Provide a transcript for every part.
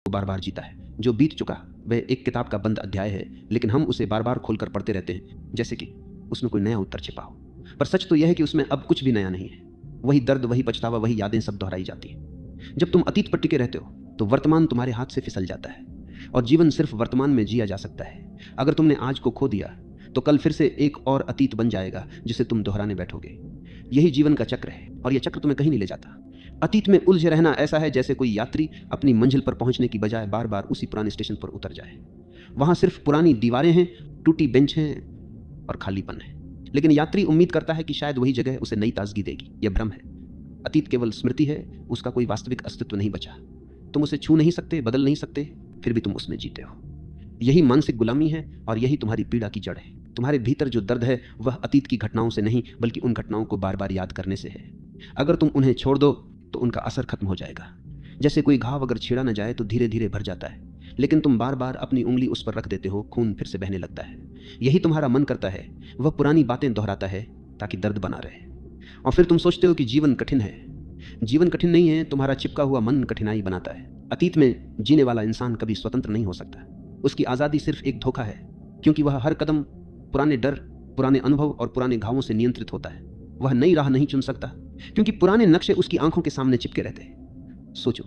बार बार जीता है। जो बीत चुका वह एक किताब का बंद अध्याय है, लेकिन हम उसे बार बार खोलकर पढ़ते रहते हैं जैसे कि उसमें कोई नया उत्तर छिपा हो। पर सच तो यह है कि उसमें अब कुछ भी नया नहीं है। वही दर्द, वही पछतावा, वही यादें सब दोहराई जाती हैं। जब तुम अतीत पर टिके रहते हो तो वर्तमान तुम्हारे हाथ से फिसल जाता है और जीवन सिर्फ वर्तमान में जिया जा सकता है। अगर तुमने आज को खो दिया तो कल फिर से एक और अतीत बन जाएगा जिसे तुम दोहराने बैठोगे। यही जीवन का चक्र है और यह चक्र तुम्हें कहीं नहीं ले जाता। अतीत में उलझे रहना ऐसा है जैसे कोई यात्री अपनी मंजिल पर पहुंचने की बजाय बार बार उसी पुराने स्टेशन पर उतर जाए। वहां सिर्फ पुरानी दीवारें हैं, टूटी बेंच हैं और खालीपन है, लेकिन यात्री उम्मीद करता है कि शायद वही जगह उसे नई ताजगी देगी। यह भ्रम है। अतीत केवल स्मृति है, उसका कोई वास्तविक अस्तित्व नहीं बचा। तुम उसे छू नहीं सकते, बदल नहीं सकते, फिर भी तुम उसमें जीते हो। यही मानसिक गुलामी है और यही तुम्हारी पीड़ा की जड़ है। तुम्हारे भीतर जो दर्द है वह अतीत की घटनाओं से नहीं बल्कि उन घटनाओं को बार बार याद करने से है। अगर तुम उन्हें छोड़ दो तो उनका असर खत्म हो जाएगा। जैसे कोई घाव अगर छेड़ा न जाए तो धीरे धीरे भर जाता है, लेकिन तुम बार बार अपनी उंगली उस पर रख देते हो, खून फिर से बहने लगता है। यही तुम्हारा मन करता है, वह पुरानी बातें दोहराता है ताकि दर्द बना रहे। और फिर तुम सोचते हो कि जीवन कठिन है। जीवन कठिन नहीं है, तुम्हारा चिपका हुआ मन कठिनाई बनाता है। अतीत में जीने वाला इंसान कभी स्वतंत्र नहीं हो सकता। उसकी आज़ादी सिर्फ एक धोखा है, क्योंकि वह हर कदम पुराने डर, पुराने अनुभव और पुराने घावों से नियंत्रित होता है। वह नई राह नहीं चुन सकता, क्योंकि पुराने नक्शे उसकी आंखों के सामने चिपके रहते हैं। सोचो,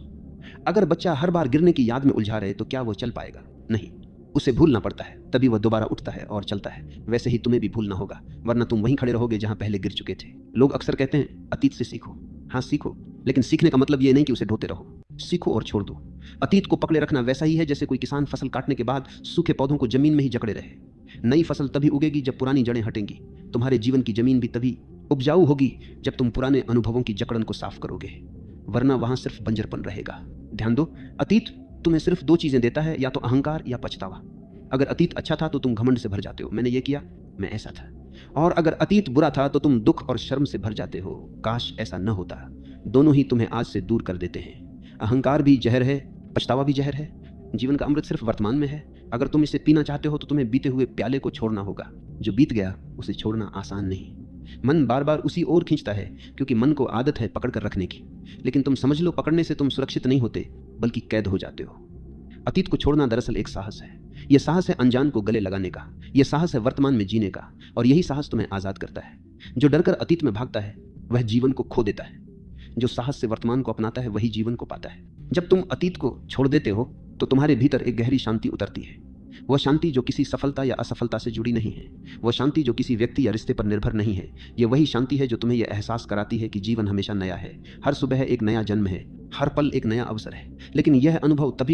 अगर बच्चा हर बार गिरने की याद में उलझा रहे तो क्या वो चल पाएगा? नहीं, उसे भूलना पड़ता है, तभी वह दोबारा उठता है और चलता है। वैसे ही तुम्हें भी भूलना होगा, वरना तुम वहीं खड़े रहोगे जहां पहले गिर चुके थे। लोग अक्सर कहते हैं अतीत से सीखो। हाँ, सीखो, लेकिन सीखने का मतलब ये नहीं कि उसे ढोते रहो। सीखो और छोड़ दो। अतीत को पकड़े रखना वैसा ही है जैसे कोई किसान फसल काटने के बाद सूखे पौधों को जमीन में ही जकड़े रहे। नई फसल तभी उगेगी जब पुरानी जड़ें हटेंगी। तुम्हारे जीवन की जमीन भी तभी उपजाऊ होगी जब तुम पुराने अनुभवों की जकड़न को साफ करोगे, वरना वहां सिर्फ बंजरपन रहेगा। ध्यान दो, अतीत तुम्हें सिर्फ दो चीजें देता है, या तो अहंकार या पछतावा। अगर अतीत अच्छा था तो तुम घमंड से भर जाते हो, मैंने ये किया, मैं ऐसा था। और अगर अतीत बुरा था तो तुम दुख और शर्म से भर जाते हो, काश ऐसा न होता। दोनों ही तुम्हें आज से दूर कर देते हैं। अहंकार भी जहर है, पछतावा भी जहर है। जीवन का अमृत सिर्फ वर्तमान में है। अगर तुम इसे पीना चाहते हो तो तुम्हें बीते हुए प्याले को छोड़ना होगा। जो बीत गया उसे छोड़ना आसान नहीं। मन बार बार उसी ओर खींचता है, क्योंकि मन को आदत है पकड़ कर रखने की। लेकिन तुम समझ लो, पकड़ने से तुम सुरक्षित नहीं होते बल्कि कैद हो जाते हो। अतीत को छोड़ना दरअसल एक साहस है। यह साहस है अनजान को गले लगाने का। यह साहस है वर्तमान में जीने का। और यही साहस तुम्हें आज़ाद करता है। जो डरकर अतीत में भागता है वह जीवन को खो देता है। जो साहस से वर्तमान को अपनाता है वही जीवन को पाता है। जब तुम अतीत को छोड़ देते हो तो तुम्हारे भीतर एक गहरी शांति उतरती है। वह शांति जो किसी सफलता या असफलता से जुड़ी नहीं है। वह शांति जो किसी व्यक्ति या रिश्ते पर निर्भर नहीं है। यह वही शांति है जो तुम्हें यह एहसास कराती है कि जीवन हमेशा नया है। हर सुबह एक नया जन्म है, हर पल एक नया अवसर है। लेकिन यह अनुभव तभी